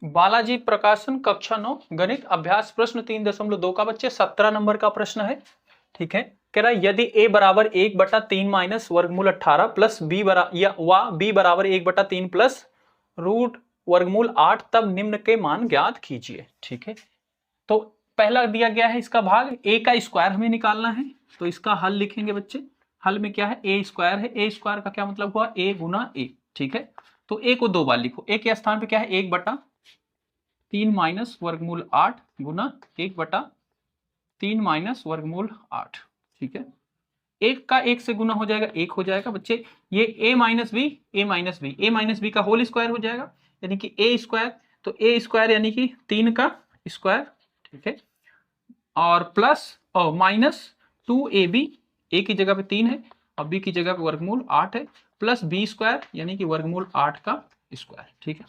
बालाजी प्रकाशन कक्षा 9 गणित अभ्यास प्रश्न 3.2 का बच्चे 17 नंबर का प्रश्न है। ठीक है, कह रहा है यदि a बराबर 1/3 माइनस वर्गमूल 18 प्लस b बराबर 1/3 प्लस रूट वर्गमूल 8 तब निम्न के मान ज्ञात कीजिए। ठीक है, तो पहला दिया गया है इसका भाग a का स्क्वायर हमें निकालना है, तो इसका हल लिखेंगे बच्चे। हल में क्या है, a स्क्वायर है, a स्क्वायर का क्या मतलब हुआ, a गुना a। ठीक है, तो a को 2 बार लिखो, a के स्थान पे क्या है 1/3 माइनस वर्गमूल 8 गुना 1/3 माइनस वर्गमूल 8। ठीक है, एक का एक से गुना हो जाएगा, एक हो जाएगा बच्चे, ये a माइनस बी का होल स्क्वायर हो जाएगा, यानी कि a स्क्वायर, तो a स्क्वायर यानी कि 3 का स्क्वायर। ठीक है, और प्लस और माइनस 2ab, a की जगह पे 3 है और b की जगह पे वर्गमूल 8 है, प्लस b स्क्वायर यानी कि वर्गमूल 8 का स्क्वायर। ठीक है,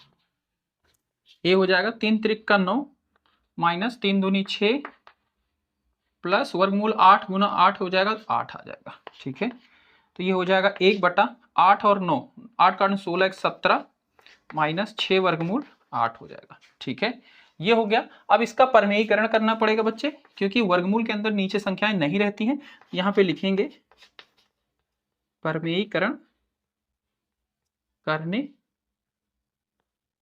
ये हो जाएगा 3 त्रिक का 9 माइनस 3 दूनी 6 प्लस वर्गमूल 8 गुना 8 हो जाएगा, 8 आ जाएगा। ठीक है, तो ये हो जाएगा 1/8 और 9, 8 का 16 17 माइनस 6 वर्गमूल 8 हो जाएगा। ठीक है, ये हो गया। अब इसका परमेयीकरण करना पड़ेगा बच्चे, क्योंकि वर्गमूल के अंदर नीचे संख्याएं नहीं रहती हैं। यहाँ पे लिखेंगे परमेयीकरण करने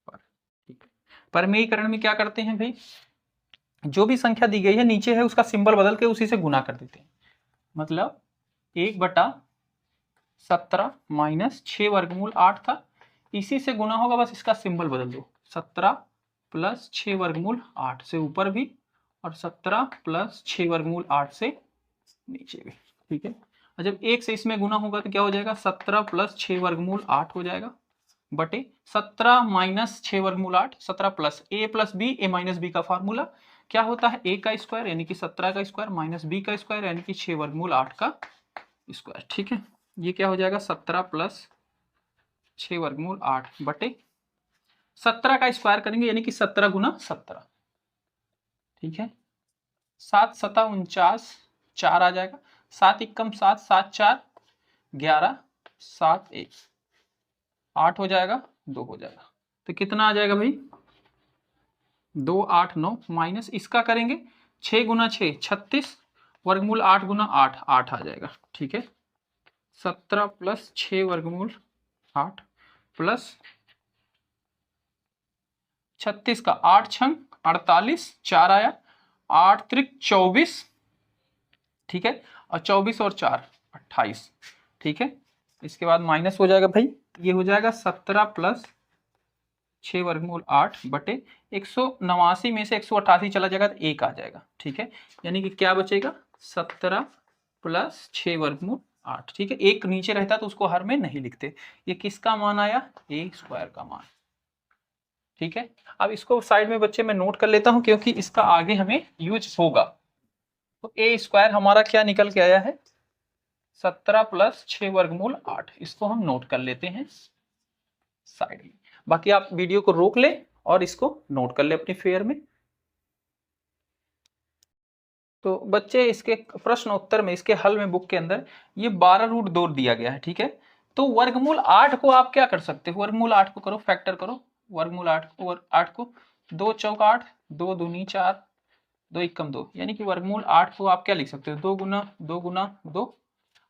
पर। ठीक है, परमेयीकरण में क्या करते हैं भाई, जो भी संख्या दी गई है नीचे है उसका सिंबल बदल के उसी से गुना कर देते हैं। मतलब 1/17 माइनस 6 वर्गमूल 8 था, इसी से गुना होगा, बस इसका सिंबल बदल दो। 17 प्लस 6 वर्गमूल 8 से ऊपर भी और 17 प्लस 6 वर्गमूल 8 से नीचे भी। ठीक है, और जब एक से इसमें गुना होगा तो क्या हो जाएगा, 17 प्लस 6 वर्गमूल 8 हो जाएगा बटे 17 माइनस 6 वर्गमूल 8, 17 plus a plus b, a minus b का फार्मूला क्या होता है, a का स्क्वायर यानी कि 17 का स्क्वायर माइनस b का स्क्वायर यानी कि 6 वर्गमूल 8 का स्क्वायर। ठीक है, ये क्या हो जाएगा 17 प्लस 6 वर्गमूल 8 बटे 17 का स्क्वायर करेंगे यानी कि 17 गुना 17। ठीक है, 7 7 49, 4 आ जाएगा, 7 एकम 7, 7 4 11, 7 1 8 हो जाएगा, 2 हो जाएगा, तो कितना आ जाएगा भाई 2 8 9 माइनस इसका करेंगे 6 गुना 6 36 वर्गमूल 8 गुना 8 8 आ जाएगा। ठीक है, 17 प्लस 6 वर्गमूल 8 प्लस 36 का 8 छंग 48, 4 आया, 8 त्रिक 24। ठीक है, और 24 और 4 28। ठीक है, इसके बाद माइनस हो जाएगा भाई, ये हो जाएगा 17 प्लस 6 वर्गमूल 8 बटे 189 में से 188 चला जाएगा तो 1 आ जाएगा। ठीक है, यानी कि क्या बचेगा 17 प्लस 6 वर्गमूल 8। ठीक है, एक नीचे रहता तो उसको हर में नहीं लिखते। ये किसका मान आया, a स्क्वायर का मान। ठीक है, अब इसको साइड में बच्चे मैं नोट कर लेता हूं क्योंकि इसका आगे हमें यूज होगा। तो a स्क्वायर हमारा क्या निकल के आया है 17 प्लस 6 वर्गमूल 8, इसको हम नोट कर लेते हैं साइड में। बाकी आप वीडियो को रोक ले और इसको नोट कर ले अपनी फेयर में। तो बच्चे इसके प्रश्न उत्तर में, इसके हल में बुक के अंदर ये 12√2 दिया गया है। ठीक है, तो वर्गमूल 8 को आप क्या कर सकते हो, वर्गमूल 8 को करो, फैक्टर करो वर्गमूल 8 को 2 चौक 8, 2 दूनी 4, 2 एकम 2, यानी कि वर्गमूल 8 को आप क्या लिख सकते हो 2 गुना 2 गुना 2,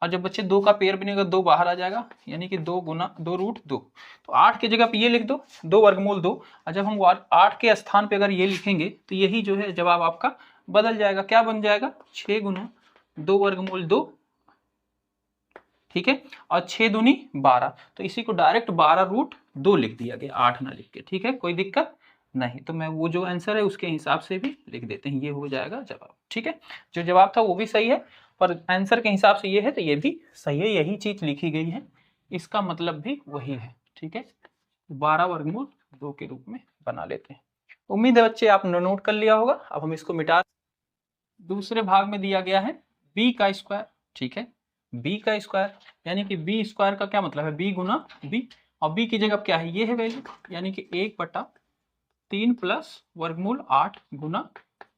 और जब बच्चे 2 का पेयर बनेगा 2 बाहर आ जाएगा, यानी कि 2 गुना 2√2। तो 8 की जगह पे ये लिख दो 2 वर्गमूल 2, और जब हम 8 के स्थान पे अगर ये लिखेंगे तो यही जो है जवाब आपका बदल जाएगा, क्या बन जाएगा 6 गुना 2 वर्गमूल 2। ठीक है, और 6 दूनी 12, तो इसी को डायरेक्ट 12√2 लिख दिया गया, 8 ना लिख के। ठीक है, कोई दिक्कत नहीं, तो मैं वो जो आंसर है उसके हिसाब से भी लिख देते हैं, ये हो जाएगा जवाब। ठीक है, जो जवाब था वो भी सही है, पर आंसर के हिसाब से ये है तो ये भी सही है, यही चीज लिखी गई है, इसका मतलब भी वही है। ठीक है, 12 वर्गमूल 2 के रूप में बना लेते हैं। उम्मीद है बच्चे आपने नोट कर लिया होगा। अब हम इसको मिटा, दूसरे भाग में दिया गया है b का स्क्वायर। ठीक है, b का स्क्वायर यानी कि b स्क्वायर का क्या मतलब है, b गुना b, और b की जगह क्या है, ये है वैल्यू, यानी कि 1/3 प्लस वर्गमूल 8 गुना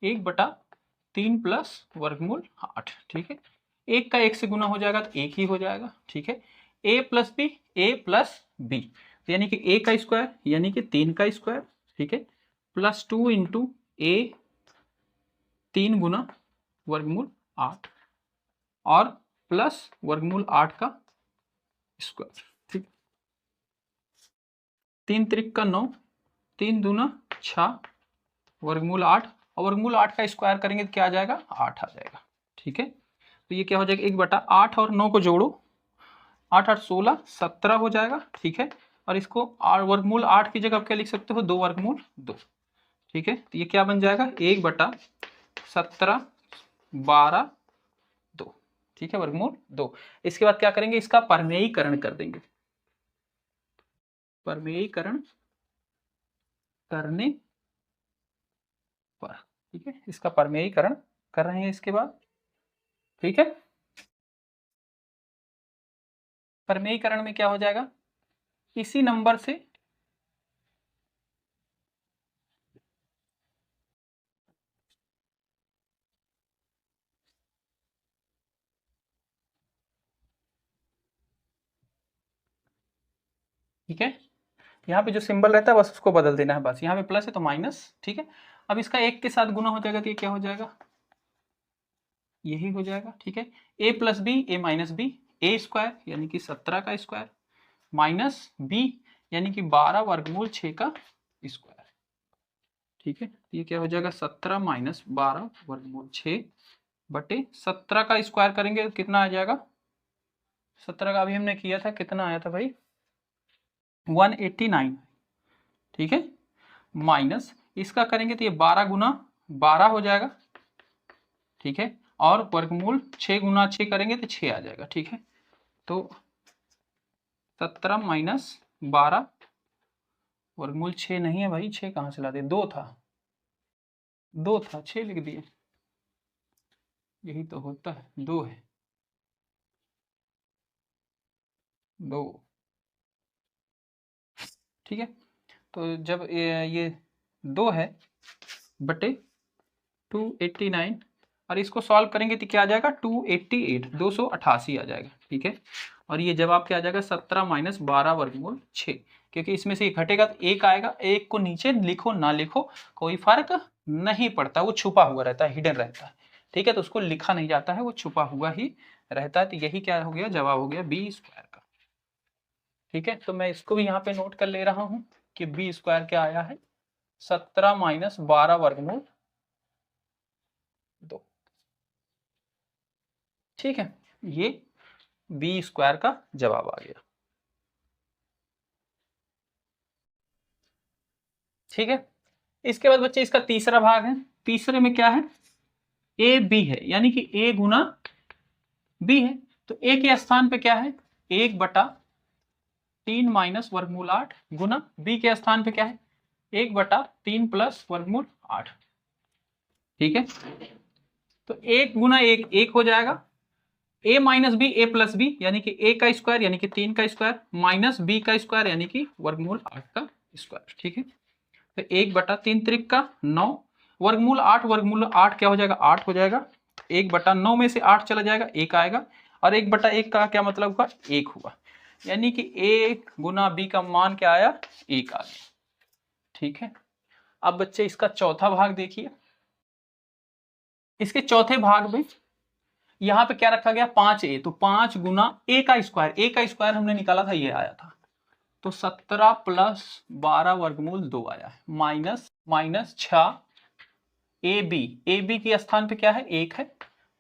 1/3 प्लस वर्गमूल 8। ठीक है, एक का एक से गुना हो जाएगा तो एक ही हो जाएगा। ठीक है, a plus b, a plus b, यानी कि a का स्क्वायर यानी कि 3 का स्क्वायर। ठीक है, प्लस 2 इंटू ए 3 गुना वर्गमूल 8 और प्लस वर्गमूल 8 का स्क्वायर। ठीक, 3 त्रिक का 9, 3 दूना 6 वर्गमूल 8 और वर्गमूल 8 का स्क्वायर करेंगे तो क्या आ जाएगा 8 आ जाएगा। ठीक है, तो ये क्या हो जाएगा 1/8 और 9 को जोड़ो, 8 8 16 17 हो जाएगा। ठीक है, और इसको वर्गमूल 8 की जगह आप क्या लिख सकते हो 2 वर्गमूल 2। ठीक है, तो ये क्या बन जाएगा 1/17 12 2। ठीक है, वर्गमूल 2। इसके बाद क्या करेंगे इसका परमेयीकरण कर देंगे, परमेयीकरण करने पर। ठीक है, इसका परमेयीकरण कर रहे हैं इसके बाद। ठीक है, परमेयीकरण में क्या हो जाएगा इसी नंबर से ठीक है, यहाँ पे जो सिंबल रहता है बस उसको बदल देना है, बस यहाँ पे प्लस है तो माइनस। ठीक है, अब इसका 1 के साथ गुना हो जाएगा तो ये क्या हो जाएगा यही हो जाएगा। ठीक है, a plus b a minus b a square यानी कि 17 का स्क्वायर माइनस बी यानी कि 12 वर्गमूल 6 का स्क्वायर। ठीक है, ये क्या हो जाएगा 17 माइनस 12 वर्गमूल 6 बटे 17 का स्क्वायर करेंगे तो कितना आ जाएगा 17 का अभी हमने किया था कितना आया था भाई 189। ठीक है, माइनस इसका करेंगे तो ये 12 गुना 12 हो जाएगा। ठीक है, और वर्गमूल 6 गुना 6 करेंगे तो 6 आ जाएगा। ठीक है, तो 17 माइनस 12 वर्गमूल 6 नहीं है भाई, 6 कहाँ से ला दे, 2 था 2 था 6 लिख दिए, यही तो होता है 2 है 2। ठीक है, तो जब ये 2 है बटे 289 और इसको सॉल्व करेंगे तो क्या आ जाएगा 288 288 आ जाएगा। ठीक है, और ये जवाब क्या आ जाएगा 17 माइनस 12 वर्गमूल 6, क्योंकि इसमें से घटेगा तो 1 आएगा, 1 को नीचे लिखो ना लिखो कोई फर्क नहीं पड़ता, वो छुपा हुआ रहता है, हिडन रहता है। ठीक है, तो उसको लिखा नहीं जाता है, वो छुपा हुआ ही रहता है। तो यही क्या हो गया जवाब हो गया बी स्क्वायर का। ठीक है, तो मैं इसको भी यहाँ पे नोट कर ले रहा हूँ कि बी स्क्वायर क्या आया है 17 माइनस 12 वर्गमूल 2। ठीक है, ये बी स्क्वायर का जवाब आ गया। ठीक है, इसके बाद बच्चे इसका तीसरा भाग है, तीसरे में क्या है ए बी है यानी कि ए गुना बी है, तो ए के स्थान पे क्या है 1/3 माइनस वर्गमूल 8 गुना बी के स्थान पे क्या है 1/3 प्लस वर्गमूल 8। ठीक है, तो 1 गुना 1 1 हो जाएगा, a minus b a plus b यानी कि a का स्क्वायर यानी कि 3 का स्क्वायर माइनस b का स्क्वायर यानी कि वर्गमूल 8 का स्क्वायर। ठीक है, तो 1/3 त्रिक का 9 वर्गमूल 8 क्या हो जाएगा 8 हो जाएगा, 1/9 में से 8 चला जाएगा 1 आएगा, और 1/1 का क्या मतलब हुआ 1 हुआ, यानी कि a गुना b का मान क्या आया 1 आ गया। ठीक है, अब बच्चे इसका चौथा भाग देखिए, इसके चौथे भाग में यहाँ पे क्या रखा गया 5a, तो 5 गुना a का स्क्वायर हमने निकाला था ये आया था, तो 17 प्लस 12 वर्गमूल 2 आया है माइनस 6 ए बी के स्थान पे क्या है 1 है,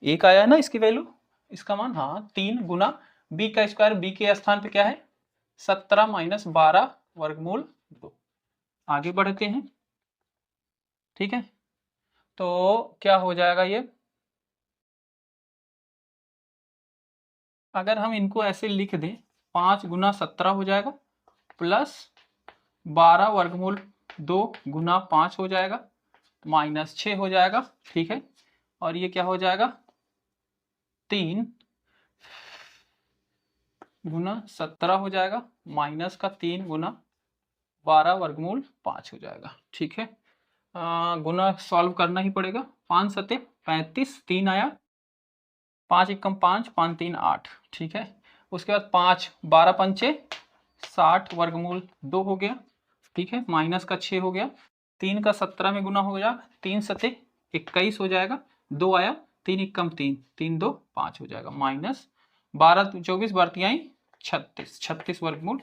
1 आया है ना इसकी वैल्यू, इसका मान हाँ 3 गुना b का स्क्वायर b के स्थान पे क्या है 17 माइनस 12 वर्गमूल 2। आगे बढ़ते हैं। ठीक है, तो क्या हो जाएगा ये, अगर हम इनको ऐसे लिख दें 5 गुना 17 हो जाएगा प्लस 12 वर्गमूल 2 गुना 5 हो जाएगा माइनस 6 हो जाएगा। ठीक है, और ये क्या हो जाएगा 3 गुना 17 हो जाएगा माइनस का 3 गुना 12 वर्गमूल 5 हो जाएगा। ठीक है, गुना सॉल्व करना ही पड़ेगा, 5 सते 35 3 आया, 5 एकम 5 5 3 8। ठीक है, उसके बाद 5 12 पंचे 60 वर्गमूल 2 हो गया। ठीक है, माइनस का 6 हो गया, 3 का 17 में गुना हो जाएगा, 3 सते 21 हो जाएगा, 2 आया, 3 एकम 3, 3 2 5 हो जाएगा, माइनस 12 24 बरतियाई 36, 36 वर्गमूल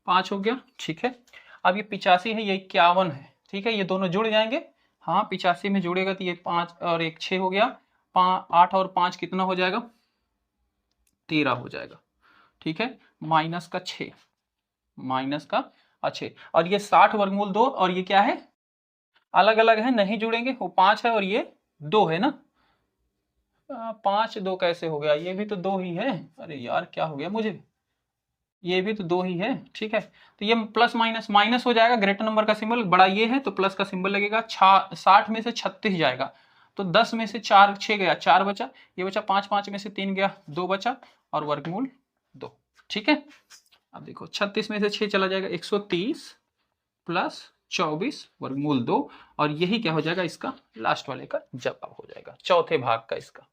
5 हो गया। ठीक है, अब ये 85 है, ये 51 है। ठीक है, ये दोनों जुड़ जाएंगे। हाँ 85 में जुड़ेगा तो ये 5 और 1 6 हो गया, 8 और 5 कितना हो जाएगा, 13 हो जाएगा। ठीक है, माइनस का 6, माइनस का 6, और ये 60 वर्गमूल 2, और ये क्या है, अलग अलग है, नहीं जुड़ेंगे, वो 5 है और ये 2 है ना। 5 2 कैसे हो गया, ये भी तो 2 ही है, अरे यार क्या हो गया मुझे, ये भी तो 2 ही है। ठीक है, तो ये प्लस माइनस माइनस हो जाएगा, ग्रेटर नंबर का सिंबल बड़ा ये है तो प्लस का सिंबल लगेगा। 60 में से 36 जाएगा तो 10 में से 4 6 गया, 4 बचा, ये बचा 5, 5 में से 3 गया, 2 बचा, और वर्गमूल 2। ठीक है, अब देखो 36 में से 6 चला जाएगा, 130 प्लस 24 वर्गमूल 2, और यही क्या हो जाएगा, इसका लास्ट वाले का जवाब हो जाएगा, चौथे भाग का इसका।